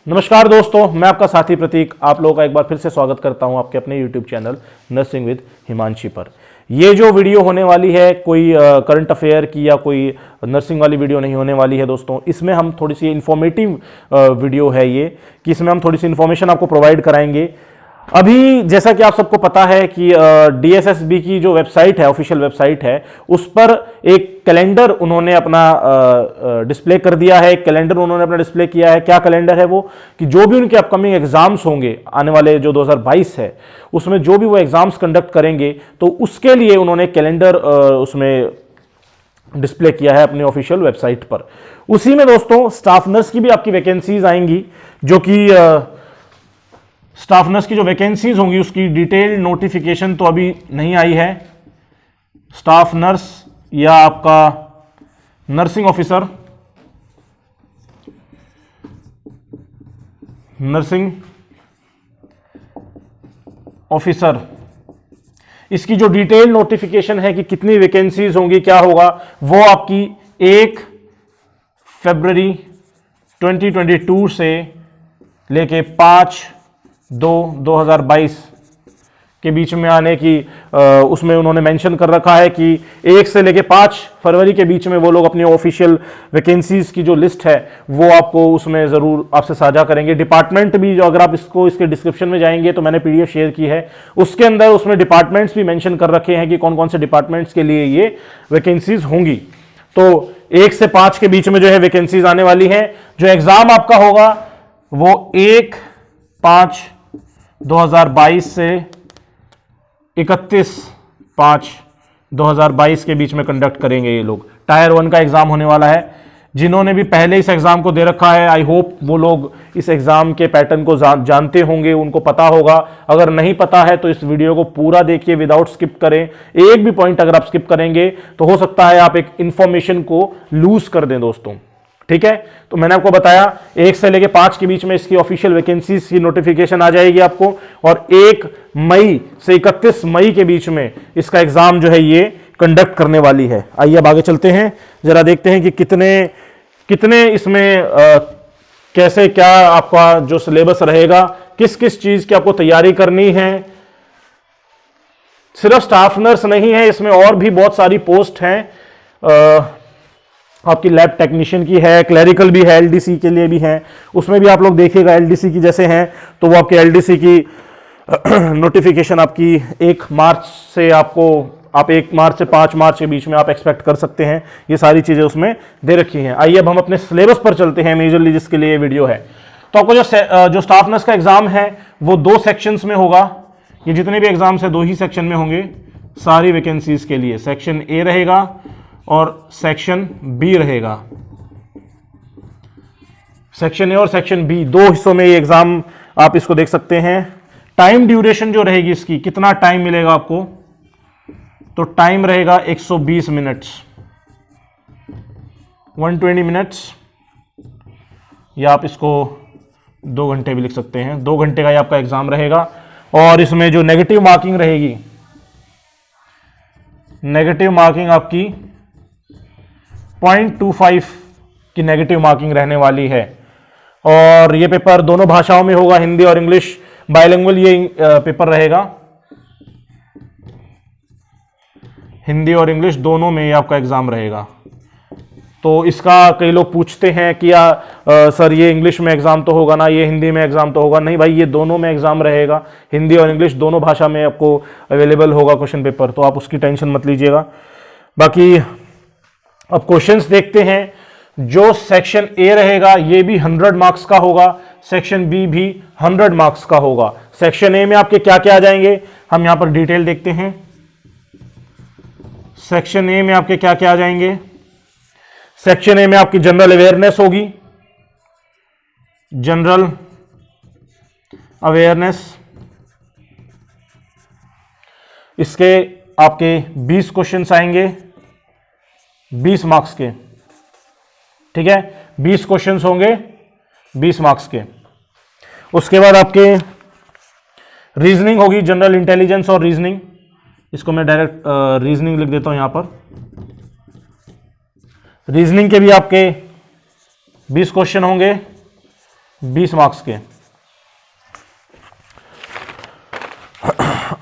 नमस्कार दोस्तों, मैं आपका साथी प्रतीक आप लोगों का एक बार फिर से स्वागत करता हूं आपके अपने YouTube channel nursing with Himanshi पर। ये जो वीडियो होने वाली है कोई करंट अफेयर की या कोई नर्सिंग वाली वीडियो नहीं होने वाली है दोस्तों। इसमें हम थोड़ी सी इंफॉर्मेटिव वीडियो है ये, कि इसमें हम थोड़ी सी इंफॉर्मेशन आपको प्रोवाइड कराएंगे। अभी जैसा कि आप सबको पता है कि DSSB की जो वेबसाइट है, ऑफिशियल वेबसाइट है, उस पर एक कैलेंडर उन्होंने अपना डिस्प्ले कर दिया है। एक कैलेंडर उन्होंने अपना डिस्प्ले किया है। क्या कैलेंडर है वो? कि जो भी उनके अपकमिंग एग्जाम्स होंगे आने वाले जो 2022 है, उसमें जो भी वो एग्जाम्स कंडक्ट करेंगे तो उसके लिए उन्होंने कैलेंडर उसमें डिस्प्ले किया है अपनी ऑफिशियल वेबसाइट पर। उसी में दोस्तों स्टाफ नर्स की भी आपकी वैकेंसीज आएंगी, जो कि स्टाफ नर्स की जो वैकेंसीज होंगी उसकी डिटेल नोटिफिकेशन तो अभी नहीं आई है। स्टाफ नर्स या आपका नर्सिंग ऑफिसर, इसकी जो डिटेल नोटिफिकेशन है कि कितनी वैकेंसीज होंगी, क्या होगा, वो आपकी 1 फरवरी 2022 से लेके 5/2/2022 के बीच में आने की उसमें उन्होंने मेंशन कर रखा है कि 1 से लेके 5 फरवरी के बीच में वो लोग अपनी ऑफिशियल वैकेंसीज की जो लिस्ट है वो आपको उसमें जरूर आपसे साझा करेंगे। डिपार्टमेंट भी, जो अगर आप इसके डिस्क्रिप्शन में जाएंगे तो मैंने PDF शेयर की है, उसके अंदर उसमें डिपार्टमेंट्स भी मेंशन कर रखे हैं कि कौन कौन से डिपार्टमेंट्स के लिए ये वैकेंसीज होंगी। तो 1 से 5 के बीच में जो है वैकेंसीज आने वाली है। जो एग्जाम आपका होगा वो 1/5/2022 से 31/5/2022 के बीच में कंडक्ट करेंगे ये लोग। टायर 1 का एग्जाम होने वाला है। जिन्होंने भी पहले इस एग्जाम को दे रखा है, आई होप वो लोग इस एग्जाम के पैटर्न को जानते होंगे, उनको पता होगा। अगर नहीं पता है तो इस वीडियो को पूरा देखिए विदाउट स्किप करें। एक भी पॉइंट अगर आप स्किप करेंगे तो हो सकता है आप एक इंफॉर्मेशन को लूज कर दें दोस्तों, ठीक है। तो मैंने आपको बताया 1 से लेके 5 के बीच में इसकी ऑफिशियल वैकेंसीज की नोटिफिकेशन आ जाएगी आपको, और 1 मई से 31 मई के बीच में इसका एग्जाम जो है ये कंडक्ट करने वाली है। आइए अब आगे चलते हैं, जरा देखते हैं कि कितने इसमें कैसे क्या आपका जो सिलेबस रहेगा, किस किस चीज की आपको तैयारी करनी है। सिर्फ स्टाफ नर्स नहीं है, इसमें और भी बहुत सारी पोस्ट हैं। आपकी लैब टेक्नीशियन की है, क्लरिकल भी है, LDC के लिए भी है। उसमें भी आप लोग देखिएगा LDC की जैसे हैं तो वो आपके LDC की नोटिफिकेशन आपकी 1 मार्च से आप 1 मार्च से 5 मार्च के बीच में आप एक्सपेक्ट कर सकते हैं। ये सारी चीजें उसमें दे रखी हैं। आइए अब हम अपने सिलेबस पर चलते हैं, मेजरली जिसके लिए ये वीडियो है। तो आपको जो स्टाफ नर्स का एग्जाम है वो 2 सेक्शंस में होगा। ये जितने भी एग्जाम्स है 2 ही सेक्शन में होंगे सारी वैकेंसीज के लिए। सेक्शन A रहेगा और सेक्शन B रहेगा। सेक्शन A और सेक्शन B 2 हिस्सों में ये एग्जाम आप इसको देख सकते हैं। टाइम ड्यूरेशन जो रहेगी इसकी, कितना टाइम मिलेगा आपको, तो टाइम रहेगा 120 मिनट्स, 120 मिनट्स, या आप इसको 2 घंटे भी लिख सकते हैं। 2 घंटे का ये आपका एग्जाम रहेगा। और इसमें जो नेगेटिव मार्किंग रहेगी, नेगेटिव मार्किंग आपकी 0.25 की नेगेटिव मार्किंग रहने वाली है। और ये पेपर दोनों भाषाओं में होगा, हिंदी और इंग्लिश, बाइलिंगुअल ये पेपर रहेगा। हिंदी और इंग्लिश दोनों में ये आपका एग्जाम रहेगा। तो इसका कई लोग पूछते हैं कि सर ये इंग्लिश में एग्जाम तो होगा ना, ये हिंदी में एग्जाम तो होगा। नहीं भाई, ये दोनों में एग्जाम रहेगा। हिंदी और इंग्लिश दोनों भाषा में आपको अवेलेबल होगा क्वेश्चन पेपर, तो आप उसकी टेंशन मत लीजिएगा। बाकी अब क्वेश्चंस देखते हैं। जो सेक्शन A रहेगा ये भी 100 मार्क्स का होगा, सेक्शन B भी 100 मार्क्स का होगा। सेक्शन A में आपके क्या क्या आ जाएंगे, हम यहां पर डिटेल देखते हैं। सेक्शन A में आपके क्या क्या आ जाएंगे। सेक्शन A में आपकी जनरल अवेयरनेस होगी, जनरल अवेयरनेस। इसके आपके 20 क्वेश्चंस आएंगे, 20 मार्क्स के, ठीक है। 20 क्वेश्चंस होंगे 20 मार्क्स के। उसके बाद आपके रीजनिंग होगी, जनरल इंटेलिजेंस और रीजनिंग। इसको मैं डायरेक्ट रीजनिंग लिख देता हूं यहां पर। रीजनिंग के भी आपके 20 क्वेश्चन होंगे। 20 मार्क्स के।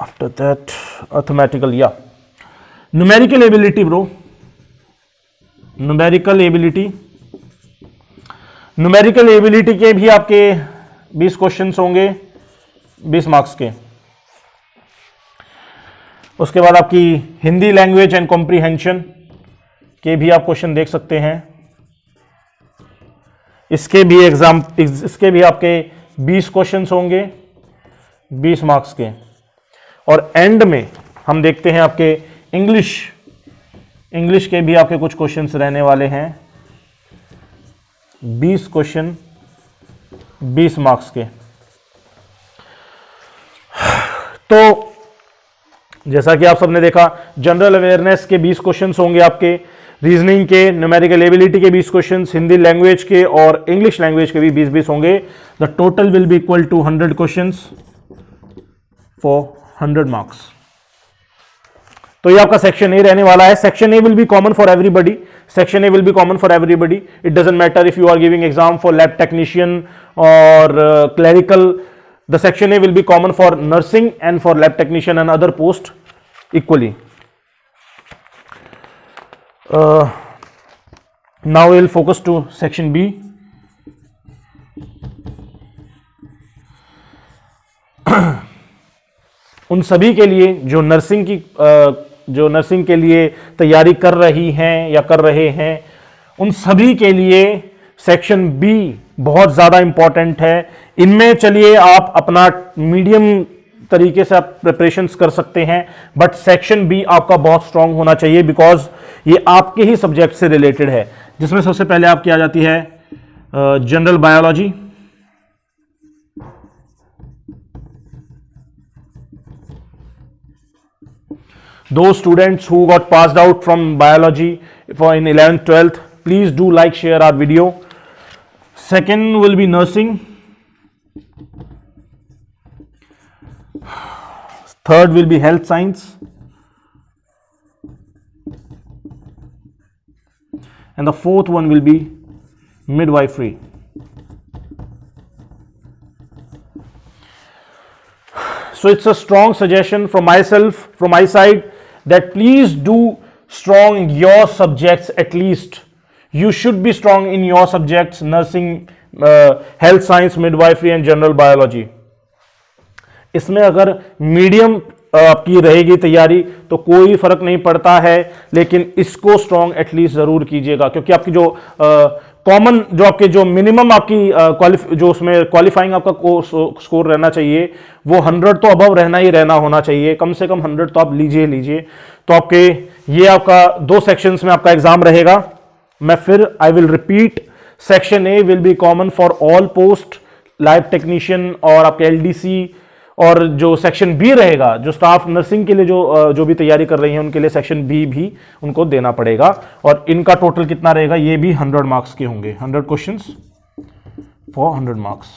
आफ्टर दैट अर्थमेटिकल या numerical ability bro, numerical ability, numerical ability के भी आपके 20 क्वेश्चंस होंगे 20 मार्क्स के। उसके बाद आपकी हिंदी लैंग्वेज एंड कॉम्प्रीहेंशन के भी आप क्वेश्चन देख सकते हैं, इसके भी आपके 20 क्वेश्चंस होंगे 20 मार्क्स के। और एंड में हम देखते हैं आपके इंग्लिश के भी आपके कुछ क्वेश्चंस रहने वाले हैं, 20 क्वेश्चन 20 मार्क्स के। तो जैसा कि आप सबने देखा, जनरल अवेयरनेस के 20 क्वेश्चंस होंगे आपके, रीजनिंग के, न्यूमेरिकल एबिलिटी के 20 क्वेश्चंस, हिंदी लैंग्वेज के और इंग्लिश लैंग्वेज के भी 20-20 होंगे। The total will be equal to 100 questions for 100 marks. तो ये आपका सेक्शन ए रहने वाला है। Section A will be common for everybody, section A will be common for everybody. It doesn't matter if you are giving exam for lab technician और clerical, the section A will be common for nursing and for lab technician and other post equally. Now we will focus to section B. उन सभी के लिए जो nursing के लिए तैयारी कर रही हैं या कर रहे हैं, उन सभी के लिए सेक्शन बी बहुत ज्यादा इंपॉर्टेंट है। इनमें चलिए आप अपना मीडियम तरीके से आप प्रिपरेशंस कर सकते हैं, बट सेक्शन बी आपका बहुत स्ट्रांग होना चाहिए बिकॉज ये आपके ही सब्जेक्ट से रिलेटेड है, जिसमें सबसे पहले आपकी आ जाती है general biology, those students who got passed out from biology for in 11th 12th, please do like, share our video. Second will be nursing, third will be health science, and the fourth one will be midwifery. So it's a strong suggestion from myself, from my side, that please do strong your subjects. At least you should be strong in your subjects: nursing, health science, midwifery and general biology. इसमें अगर medium आपकी रहेगी तैयारी तो कोई फर्क नहीं पड़ता है, लेकिन इसको स्ट्रांग एटलीस्ट जरूर कीजिएगा, क्योंकि आपकी जो कॉमन जो आपके जो मिनिमम आपकी जो उसमें क्वालिफाइंग आपका स्कोर रहना चाहिए वो 100 तो अबव रहना ही रहना होना चाहिए, कम से कम 100 तो आप लीजिए। तो आपके ये आपका 2 सेक्शंस में आपका एग्जाम रहेगा। मैं फिर I will repeat, section A will be common for all post, lab technician और आपके एलडीसी, और जो सेक्शन बी रहेगा जो स्टाफ नर्सिंग के लिए जो भी तैयारी कर रही हैं उनके लिए सेक्शन बी भी उनको देना पड़ेगा। और इनका टोटल कितना रहेगा, ये भी 100 मार्क्स के होंगे, 100 क्वेश्चंस फॉर 100 मार्क्स।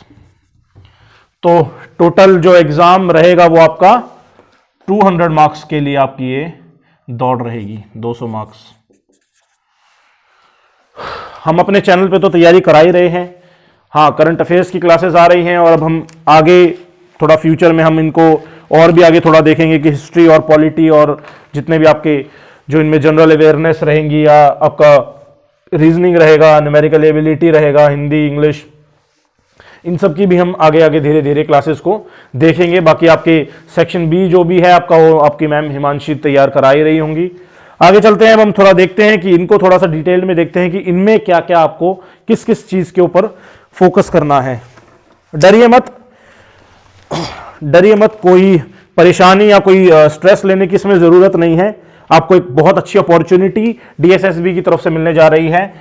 तो टोटल जो एग्जाम रहेगा वो आपका 200 मार्क्स के लिए आपकी ये दौड़ रहेगी, 200 मार्क्स। हम अपने चैनल पे तो तैयारी करा ही रहे हैं, हाँ करंट अफेयर्स की क्लासेस आ रही हैं, और अब हम आगे थोड़ा फ्यूचर में हम इनको और भी आगे थोड़ा देखेंगे कि हिस्ट्री और पॉलिटी और जितने भी आपके जो इनमें जनरल अवेयरनेस रहेंगी या आपका रीजनिंग रहेगा, न्यूमेरिकल एबिलिटी रहेगा, हिंदी इंग्लिश, इन सब की भी हम आगे आगे धीरे धीरे क्लासेस को देखेंगे। बाकी आपके सेक्शन बी जो भी है आपका वो आपकी मैम हिमांशी तैयार करा ही रही होंगी। आगे चलते हैं, अब हम थोड़ा देखते हैं कि इनको थोड़ा सा डिटेल में देखते हैं कि इनमें क्या क्या आपको किस किस चीज के ऊपर फोकस करना है। डरिए मत, कोई परेशानी या कोई स्ट्रेस लेने की इसमें जरूरत नहीं है। आपको एक बहुत अच्छी अपॉर्चुनिटी डीएसएसबी की तरफ से मिलने जा रही है,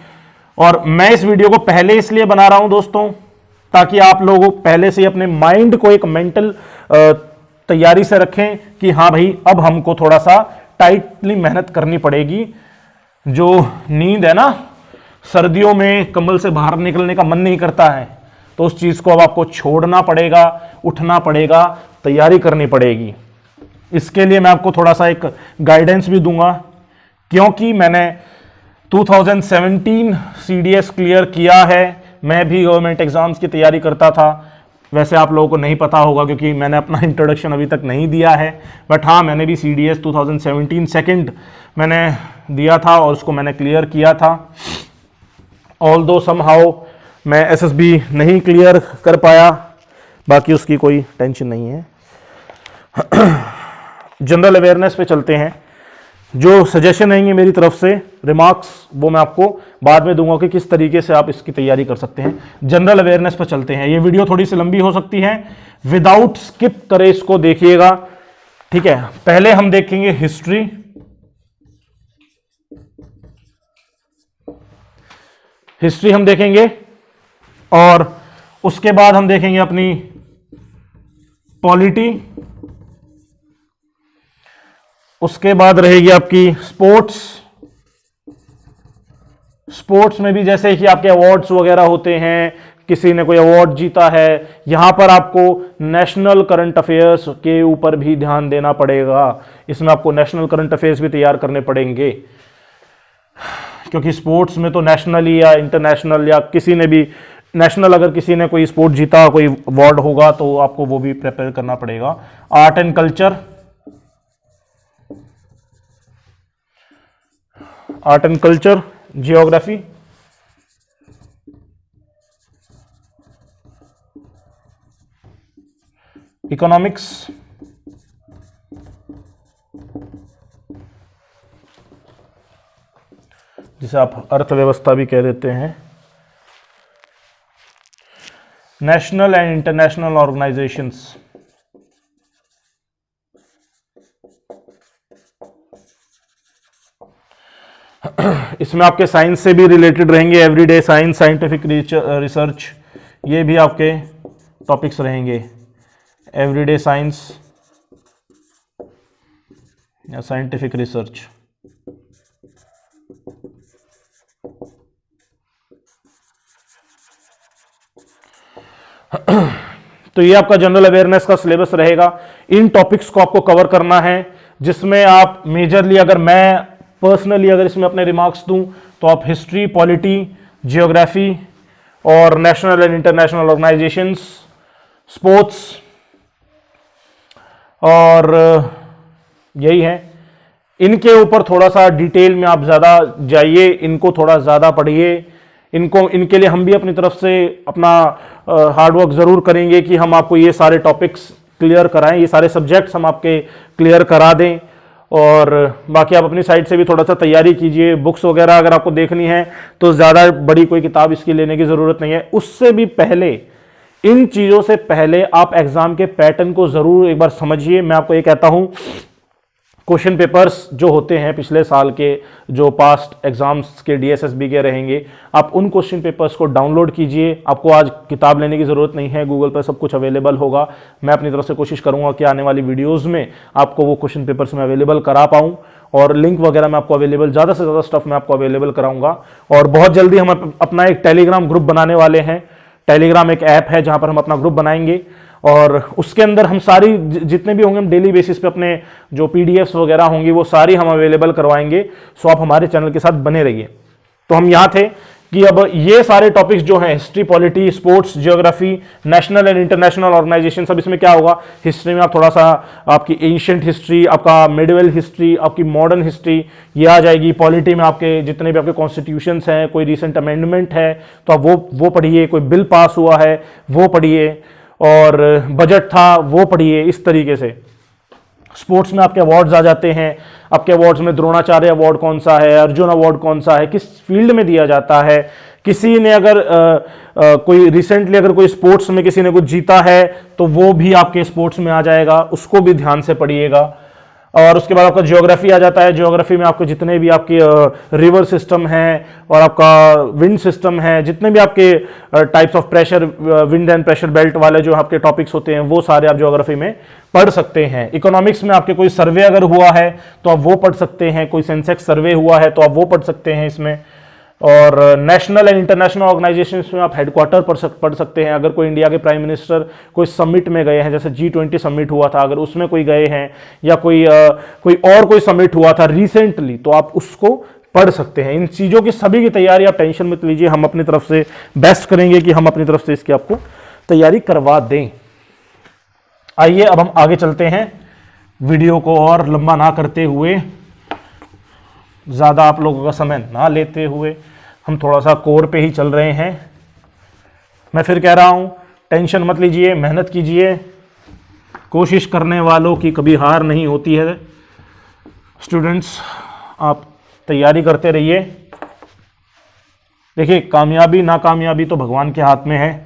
और मैं इस वीडियो को पहले इसलिए बना रहा हूं दोस्तों ताकि आप लोग पहले से अपने माइंड को एक मेंटल तैयारी से रखें कि हाँ भाई अब हमको थोड़ा सा टाइटली मेहनत करनी पड़ेगी। जो नींद है ना, सर्दियों में कंबल से बाहर निकलने का मन नहीं करता है, तो उस चीज को अब आपको छोड़ना पड़ेगा, उठना पड़ेगा, तैयारी करनी पड़ेगी। इसके लिए मैं आपको थोड़ा सा एक गाइडेंस भी दूंगा, क्योंकि मैंने 2017 सीडीएस क्लियर किया है, मैं भी गवर्नमेंट एग्जाम्स की तैयारी करता था। वैसे आप लोगों को नहीं पता होगा क्योंकि मैंने अपना इंट्रोडक्शन अभी तक नहीं दिया है, बट हाँ मैंने भी CDS 2017 सेकंड मैंने दिया था और उसको मैंने क्लियर किया था। ऑल्दो समहाउ मैं SSB नहीं क्लियर कर पाया, बाकी उसकी कोई टेंशन नहीं है। जनरल अवेयरनेस पे चलते हैं। जो सजेशन रहेंगे मेरी तरफ से, रिमार्क्स, वो मैं आपको बाद में दूंगा कि किस तरीके से आप इसकी तैयारी कर सकते हैं। जनरल अवेयरनेस पर चलते हैं। ये वीडियो थोड़ी सी लंबी हो सकती है, विदाउट स्किप करे इसको देखिएगा, ठीक है। पहले हम देखेंगे हिस्ट्री, हिस्ट्री हम देखेंगे और उसके बाद हम देखेंगे अपनी पॉलिटी, उसके बाद रहेगी आपकी स्पोर्ट्स। स्पोर्ट्स में भी जैसे कि आपके अवार्ड्स वगैरह होते हैं, किसी ने कोई अवार्ड जीता है, यहां पर आपको नेशनल करंट अफेयर्स के ऊपर भी ध्यान देना पड़ेगा। इसमें आपको नेशनल करंट अफेयर्स भी तैयार करने पड़ेंगे, क्योंकि स्पोर्ट्स में तो नेशनल या इंटरनेशनल या किसी ने भी, नेशनल अगर किसी ने कोई स्पोर्ट जीता, कोई अवार्ड होगा तो आपको वो भी प्रिपेयर करना पड़ेगा। Art and culture, art and culture, geography, economics, जिसे आप अर्थव्यवस्था भी कह देते हैं, नेशनल एंड इंटरनेशनल ऑर्गेनाइजेशंस, इसमें आपके साइंस से भी रिलेटेड रहेंगे, एवरीडे साइंस, साइंटिफिक रिसर्च, ये भी आपके टॉपिक्स रहेंगे। एवरीडे साइंस या साइंटिफिक रिसर्च। तो ये आपका जनरल अवेयरनेस का सिलेबस रहेगा। इन टॉपिक्स को आपको कवर करना है, जिसमें आप मेजरली, अगर मैं पर्सनली अगर इसमें अपने रिमार्क्स दूं तो आप हिस्ट्री, पॉलिटी, जियोग्राफी और national and international organisations, sports, और यही है। इनके ऊपर थोड़ा सा डिटेल में आप ज़्यादा जाइए, इनको थोड़ा ज़्यादा पढ़िए। इनके लिए हम भी अपनी तरफ से अपना हार्डवर्क ज़रूर करेंगे कि हम आपको ये सारे टॉपिक्स क्लियर कराएं, ये सारे सब्जेक्ट्स हम आपके क्लियर करा दें। और बाकी आप अपनी साइड से भी थोड़ा सा तैयारी कीजिए। बुक्स वगैरह अगर आपको देखनी है तो ज़्यादा बड़ी कोई किताब इसकी लेने की ज़रूरत नहीं है। उससे भी पहले, इन चीज़ों से पहले आप एग्ज़ाम के पैटर्न को ज़रूर एक बार समझिए। मैं आपको ये कहता हूँ, क्वेश्चन पेपर्स जो होते हैं पिछले साल के, जो पास्ट एग्जाम्स के DSSB के रहेंगे, आप उन क्वेश्चन पेपर्स को डाउनलोड कीजिए। आपको आज किताब लेने की ज़रूरत नहीं है, गूगल पर सब कुछ अवेलेबल होगा। मैं अपनी तरफ से कोशिश करूंगा कि आने वाली वीडियोस में आपको वो क्वेश्चन पेपर्स में अवेलेबल करा पाऊँ, और लिंक वगैरह मैं आपको अवेलेबल, ज़्यादा से ज़्यादा स्टफ मैं आपको अवेलेबल कराऊंगा। और बहुत जल्दी हम अपना एक टेलीग्राम ग्रुप बनाने वाले हैं। टेलीग्राम एक ऐप है जहाँ पर हम अपना ग्रुप बनाएंगे, और उसके अंदर हम सारी जितने भी होंगे, हम डेली बेसिस पे अपने जो PDFs वगैरह होंगी वो सारी हम अवेलेबल करवाएंगे। सो आप हमारे चैनल के साथ बने रहिए। तो हम यहाँ थे कि अब ये सारे टॉपिक्स जो हैं, history, polity, sports, geography, national and international organisation, सब इसमें क्या होगा, हिस्ट्री में आप थोड़ा सा आपकी एंशिएंट हिस्ट्री, आपका मिडिवल हिस्ट्री, आपकी मॉडर्न हिस्ट्री ये आ जाएगी। पॉलिटी में आपके जितने भी आपके कॉन्स्टिट्यूशंस हैं, कोई रिसेंट अमेंडमेंट है तो आप वो पढ़िए, कोई बिल पास हुआ है वो पढ़िए, और बजट था वो पढ़िए, इस तरीके से। स्पोर्ट्स में आपके अवार्ड्स आ जाते हैं। आपके अवार्ड्स में द्रोणाचार्य अवार्ड कौन सा है, अर्जुन अवार्ड कौन सा है, किस फील्ड में दिया जाता है। किसी ने अगर कोई रिसेंटली अगर कोई स्पोर्ट्स में किसी ने कुछ जीता है तो वो भी आपके स्पोर्ट्स में आ जाएगा, उसको भी ध्यान से पढ़िएगा। और उसके बाद आपका ज्योग्राफी आ जाता है। ज्योग्राफी में आपको जितने भी आपके रिवर सिस्टम हैं और आपका विंड सिस्टम है, जितने भी आपके types of pressure, wind and pressure belt वाले जो आपके टॉपिक्स होते हैं, वो सारे आप ज्योग्राफी में पढ़ सकते हैं। इकोनॉमिक्स में आपके कोई सर्वे अगर हुआ है तो आप वो पढ़ सकते हैं, कोई सेंसेक्स सर्वे हुआ है तो आप वो पढ़ सकते हैं इसमें। और नेशनल एंड इंटरनेशनल ऑर्गेनाइजेशंस में आप हेडक्वार्टर पढ़ सकते हैं। अगर कोई इंडिया के प्राइम मिनिस्टर कोई समिट में गए हैं, जैसे G20 समिट हुआ था, अगर उसमें कोई गए हैं, या कोई और कोई समिट हुआ था रिसेंटली, तो आप उसको पढ़ सकते हैं। इन चीज़ों की सभी की तैयारी आप टेंशन मत लीजिए, हम अपनी तरफ से बेस्ट करेंगे कि हम अपनी तरफ से इसकी आपको तैयारी करवा दें। आइए अब हम आगे चलते हैं, वीडियो को और लंबा ना करते हुए, ज़्यादा आप लोगों का समय ना लेते हुए, हम थोड़ा सा कोर पे ही चल रहे हैं। मैं फिर कह रहा हूँ, टेंशन मत लीजिए, मेहनत कीजिए, कोशिश करने वालों की कभी हार नहीं होती है। स्टूडेंट्स, आप तैयारी करते रहिए। देखिए, कामयाबी नाकामयाबी तो भगवान के हाथ में है।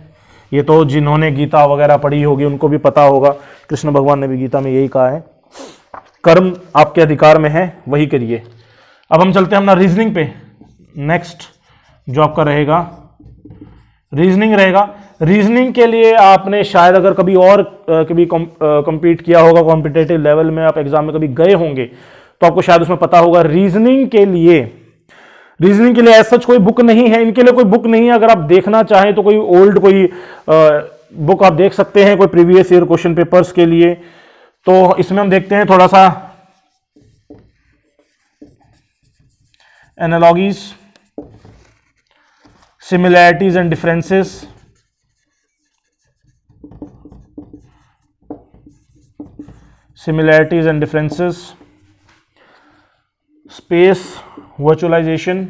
ये तो जिन्होंने गीता वगैरह पढ़ी होगी उनको भी पता होगा, कृष्ण भगवान ने भी गीता में यही कहा है, कर्म आपके अधिकार में है, वही करिए। अब हम चलते हैं अपना रीजनिंग पे। नेक्स्ट जो आपका रहेगा रीजनिंग रहेगा। रीजनिंग के लिए आपने शायद अगर कभी और कभी compete किया होगा, कॉम्पिटेटिव लेवल में आप एग्जाम में कभी गए होंगे तो आपको शायद उसमें पता होगा। रीजनिंग के लिए ऐसा कोई बुक नहीं है, इनके लिए कोई बुक नहीं है। अगर आप देखना चाहें तो कोई ओल्ड कोई बुक आप देख सकते हैं, कोई प्रीवियस ईयर क्वेश्चन पेपर्स के लिए। तो इसमें हम देखते हैं थोड़ा सा analogies, similarities and differences, space virtualisation,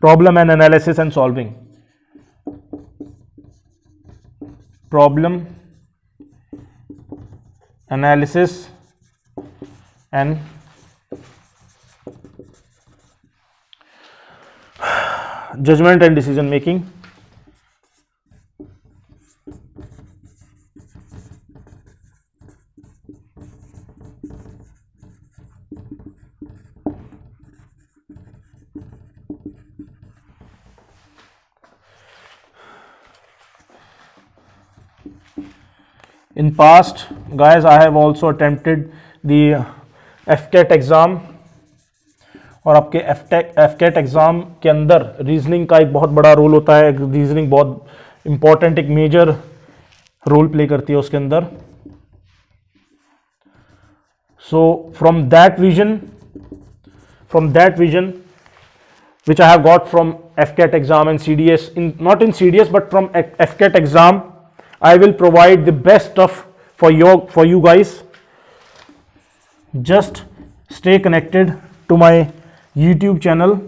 problem and analysis and solving, problem analysis and judgement and decision making, in past guys I have also attempted the FCAT exam, और आपके FCAT एग्जाम के अंदर रीजनिंग का एक बहुत बड़ा role होता है। रीजनिंग बहुत इंपॉर्टेंट, एक मेजर रोल प्ले करती है उसके अंदर। So from that vision which I have got from FCAT exam and CDS, not in CDS but from FCAT exam, I will provide the best of for you guys. Just stay connected to my YouTube channel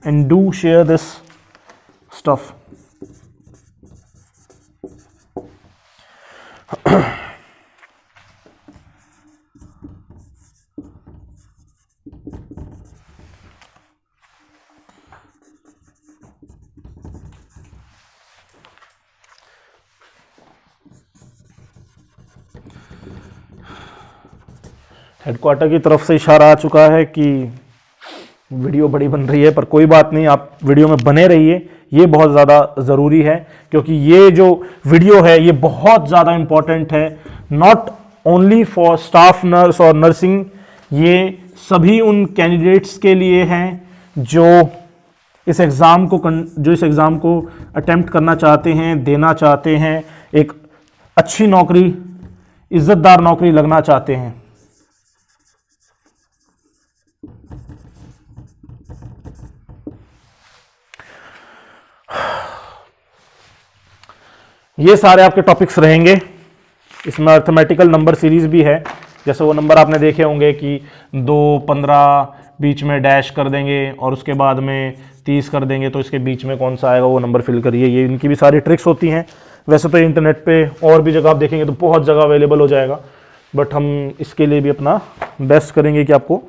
and do share this stuff. Headquarter की तरफ से इशारा आ चुका है कि video बड़ी बन रही है, पर कोई बात नहीं, आप वीडियो में बने रहिए, ये बहुत ज़्यादा ज़रूरी है। क्योंकि ये जो वीडियो है ये बहुत ज़्यादा इम्पॉर्टेंट है, not only for staff nurse और नर्सिंग, ये सभी उन कैंडिडेट्स के लिए हैं जो इस एग्ज़ाम को अटेम्प्ट करना चाहते हैं, देना चाहते हैं, एक अच्छी नौकरी, इज्जतदार नौकरी लगना चाहते हैं। ये सारे आपके टॉपिक्स रहेंगे। इसमें अर्थमेटिकल नंबर सीरीज भी है, जैसे वो नंबर आपने देखे होंगे कि 2, 15 बीच में डैश कर देंगे और उसके बाद में 30 कर देंगे, तो इसके बीच में कौन सा आएगा वो नंबर फिल करिए। ये इनकी भी सारी ट्रिक्स होती हैं। वैसे तो इंटरनेट पे और भी जगह आप देखेंगे तो बहुत जगह अवेलेबल हो जाएगा, बट हम इसके लिए भी अपना बेस्ट करेंगे कि आपको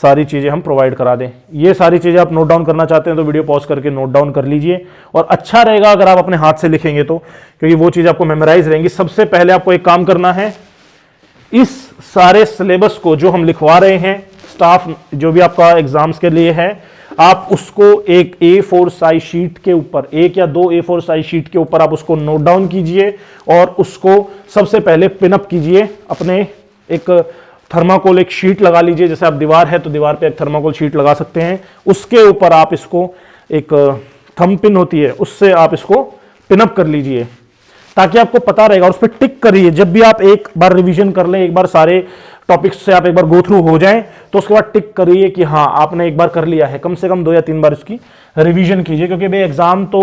सारी चीज़ें हम प्रोवाइड करा दें। ये सारी चीज़ें आप नोट डाउन करना चाहते हैं तो वीडियो पॉज करके नोट डाउन कर लीजिए, और अच्छा रहेगा अगर आप अपने हाथ से लिखेंगे तो, क्योंकि वो चीज़ आपको मेमोराइज रहेंगी। सबसे पहले आपको एक काम करना है, इस सारे सिलेबस को जो हम लिखवा रहे हैं, स्टाफ जो भी आपका एग्जाम्स के लिए है, आप उसको एक A4 साइज शीट के ऊपर, 1 या 2 A4 साइज शीट के ऊपर आप उसको नोट डाउन कीजिए, और उसको सबसे पहले पिनअप कीजिए। अपने एक थर्माकोल एक शीट लगा लीजिए, जैसे आप दीवार है तो दीवार पे एक थर्माकोल शीट लगा सकते हैं, उसके ऊपर आप इसको एक थंब पिन होती है उससे आप इसको पिनअप कर लीजिए ताकि आपको पता रहेगा, और उस पर टिक करिए। जब भी आप एक बार रिवीजन कर लें, एक बार सारे टॉपिक्स से आप एक बार गो थ्रू हो जाएं, तो उसके बाद टिक करिए कि हाँ आपने एक बार कर लिया है। कम से कम 2 या 3 बार इसकी रिवीजन कीजिए, क्योंकि भाई एग्जाम तो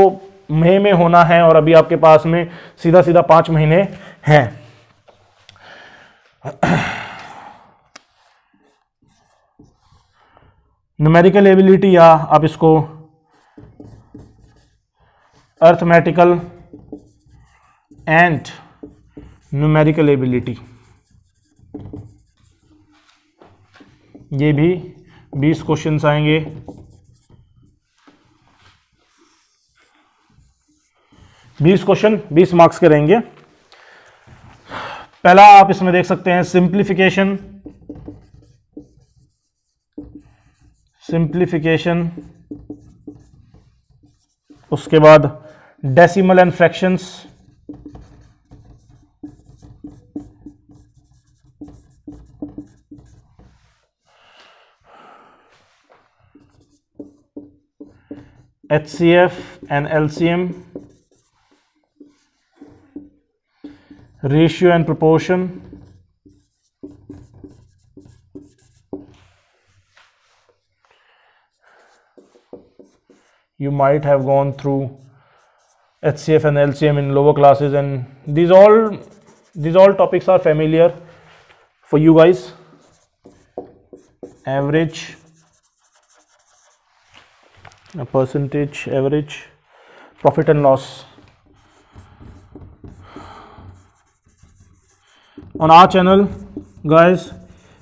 मई में होना है और अभी आपके पास में सीधा सीधा 5 महीने हैं। न्यूमेरिकल एबिलिटी, या आप इसको अर्थमेटिकल एंड न्यूमेरिकल एबिलिटी, ये भी 20 क्वेश्चंस आएंगे। बीस क्वेश्चन 20 मार्क्स के रहेंगे। पहला आप इसमें देख सकते हैं सिंप्लीफिकेशन, उसके बाद decimal and fractions, HCF and LCM, ratio and proportion, you might have gone through HCF and LCM in lower classes, and these all topics are familiar for you guys. Average, a percentage, average, profit and loss. On our channel, guys,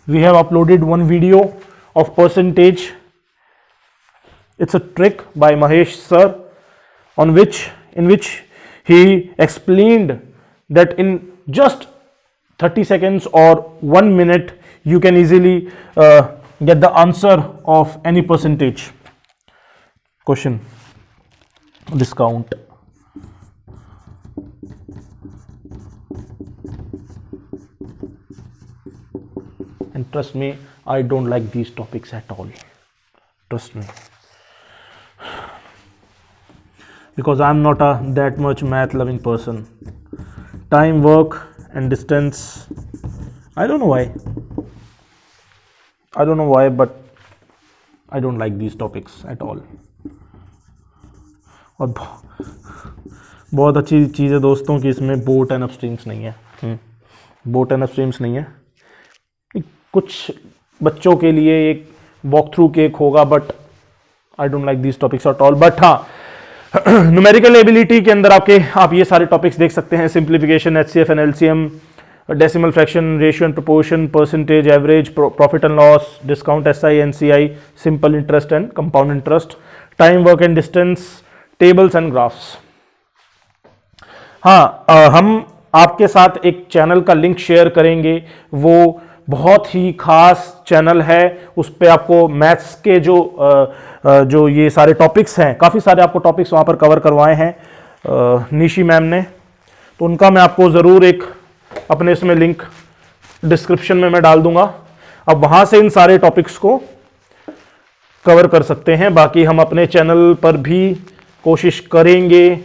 we have uploaded one video of percentage. It's a trick by Mahesh sir, in which he explained that in just 30 seconds or 1 minute you can easily get the answer of any percentage question. Discount, and trust me, I don't like these topics at all, trust me, because I'm not that much math loving person. Time, work and distance, I don't know why, but I don't like these topics at all. और बहुत अच्छी चीज़ है दोस्तों कि इसमें boat and अपस्ट्रीम्स नहीं है, boat and अपस्ट्रीम्स नहीं है। कुछ बच्चों के लिए एक वॉक थ्रू केक होगा, but I don't like these topics at all. But हाँ, न्यूमेरिकल एबिलिटी के अंदर आप ये सारे टॉपिक्स देख सकते हैं, simplification, HCF and LCM, decimal fraction, ratio and proportion, percentage, average, profit and loss, discount, SI, NCI, simple interest and compound interest, time, work and distance, tables and graphs. हाँ, हम आपके साथ एक चैनल का link share करेंगे, वो बहुत ही खास चैनल है। उस पर आपको मैथ्स के जो ये सारे टॉपिक्स हैं, काफ़ी सारे आपको टॉपिक्स वहाँ पर कवर करवाए हैं निशी मैम ने, तो उनका मैं आपको ज़रूर एक अपने इसमें लिंक डिस्क्रिप्शन में मैं डाल दूंगा। अब वहाँ से इन सारे टॉपिक्स को कवर कर सकते हैं। बाकी हम अपने चैनल पर भी कोशिश करेंगे,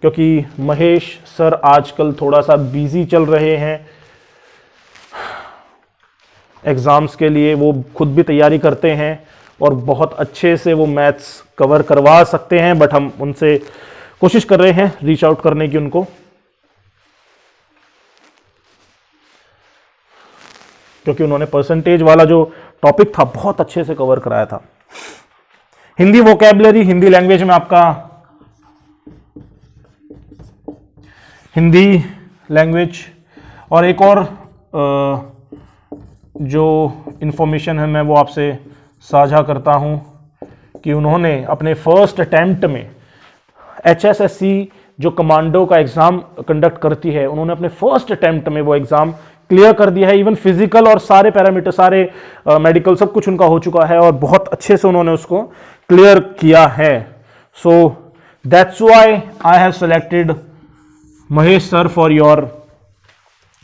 क्योंकि महेश सर आजकल थोड़ा सा बिजी चल रहे हैं एग्जाम्स के लिए, वो खुद भी तैयारी करते हैं और बहुत अच्छे से वो मैथ्स कवर करवा सकते हैं, बट हम उनसे कोशिश कर रहे हैं रीच आउट करने की उनको, क्योंकि उन्होंने परसेंटेज वाला जो टॉपिक था बहुत अच्छे से कवर कराया था। हिंदी वोकैबुलरी, हिंदी लैंग्वेज में आपका हिंदी लैंग्वेज, और एक और जो इंफॉर्मेशन है मैं वो आपसे साझा करता हूं कि उन्होंने अपने फर्स्ट अटेम्प्ट में HSSC जो कमांडो का एग्जाम कंडक्ट करती है, उन्होंने अपने फर्स्ट अटेम्प्ट में वो एग्जाम क्लियर कर दिया है। इवन फिजिकल और सारे पैरामीटर, सारे मेडिकल सब कुछ उनका हो चुका है और बहुत अच्छे से उन्होंने उसको क्लियर किया है। So that's why I have selected Mahesh sir for your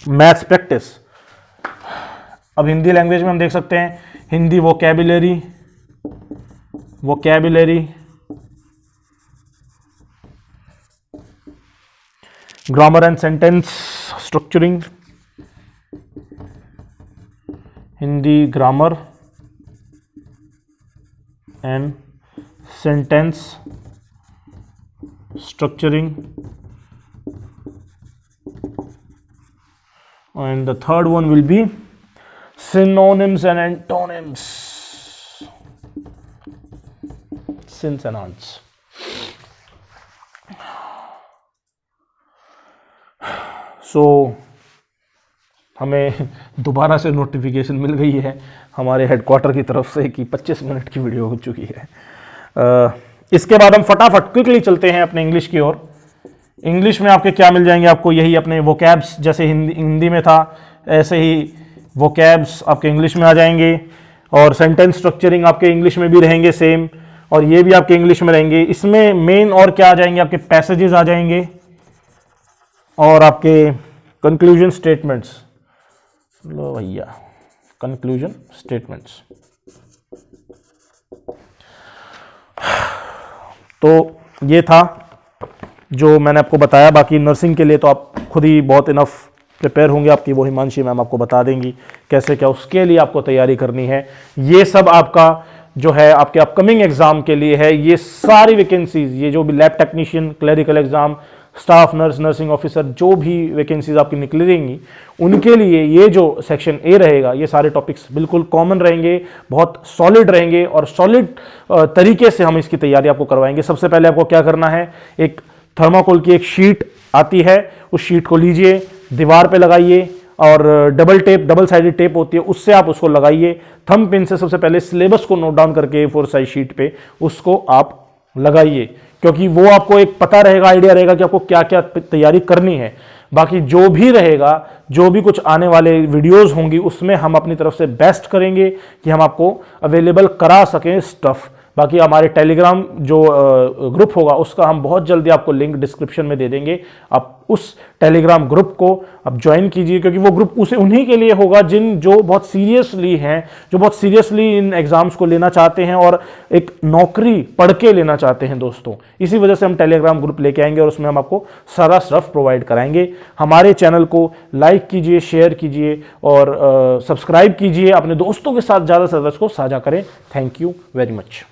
maths practice. अब हिंदी लैंग्वेज में हम देख सकते हैं Hindi vocabulary, grammar and sentence structuring, Hindi grammar and sentence structuring, and the third one will be synonyms and antonyms, syns and ants. So हमें दोबारा से notification मिल गई है हमारे हेडक्वार्टर की तरफ से कि 25 मिनट की वीडियो हो चुकी है। इसके बाद हम फटाफट क्विकली चलते हैं अपने इंग्लिश की ओर। इंग्लिश में आपके क्या मिल जाएंगे, आपको यही अपने वोकैब्स, जैसे हिंदी में था ऐसे ही वोकैब्स आपके इंग्लिश में आ जाएंगे, और सेंटेंस स्ट्रक्चरिंग आपके इंग्लिश में भी रहेंगे सेम, और ये भी आपके इंग्लिश में रहेंगे। इसमें मेन और क्या आ जाएंगे, आपके पैसेजेस आ जाएंगे और आपके कंक्लूजन स्टेटमेंट्स। लो भैया, कंक्लूजन स्टेटमेंट्स। तो ये था जो मैंने आपको बताया। बाकी नर्सिंग के लिए तो आप खुद ही बहुत इनफ प्रिपेयर होंगे, आपकी वो हिमांशी मैम आपको बता देंगी कैसे क्या उसके लिए आपको तैयारी करनी है। ये सब आपका जो है आपके अपकमिंग एग्जाम के लिए है। ये सारी वैकेंसीज, ये जो भी lab technician, clerical exam, staff nurse, nursing officer, जो भी वैकेंसीज आपकी निकलेंगी उनके लिए ये जो सेक्शन ए रहेगा, ये सारे टॉपिक्स बिल्कुल कॉमन रहेंगे, बहुत सॉलिड रहेंगे, और सॉलिड तरीके से हम इसकी तैयारी आपको करवाएंगे। सबसे पहले आपको क्या करना है, एक थर्माकोल की एक शीट आती है, उस शीट को लीजिए, दीवार पे लगाइए, और डबल साइडेड टेप होती है, उससे आप उसको लगाइए। थंब पिन से सबसे पहले सिलेबस को नोट डाउन करके 4 साइज शीट पे उसको आप लगाइए, क्योंकि वो आपको एक पता रहेगा, आइडिया रहेगा कि आपको क्या क्या तैयारी करनी है। बाकी जो भी रहेगा, जो भी कुछ आने वाले वीडियोस होंगी, उसमें हम अपनी तरफ से बेस्ट करेंगे कि हम आपको अवेलेबल करा सकें स्टफ। बाकी हमारे टेलीग्राम जो ग्रुप होगा उसका हम बहुत जल्दी आपको लिंक डिस्क्रिप्शन में दे देंगे, आप उस टेलीग्राम ग्रुप को आप ज्वाइन कीजिए, क्योंकि वो ग्रुप उसे उन्हीं के लिए होगा जो बहुत सीरियसली हैं, जो बहुत सीरियसली इन एग्जाम्स को लेना चाहते हैं और एक नौकरी पढ़ के लेना चाहते हैं दोस्तों। इसी वजह से हम टेलीग्राम ग्रुप लेके आएंगे और उसमें हम आपको सारा स्टफ प्रोवाइड कराएंगे। हमारे चैनल को लाइक कीजिए, शेयर कीजिए और सब्सक्राइब कीजिए, अपने दोस्तों के साथ ज़्यादा से ज़्यादा इसको साझा करें। Thank you very much.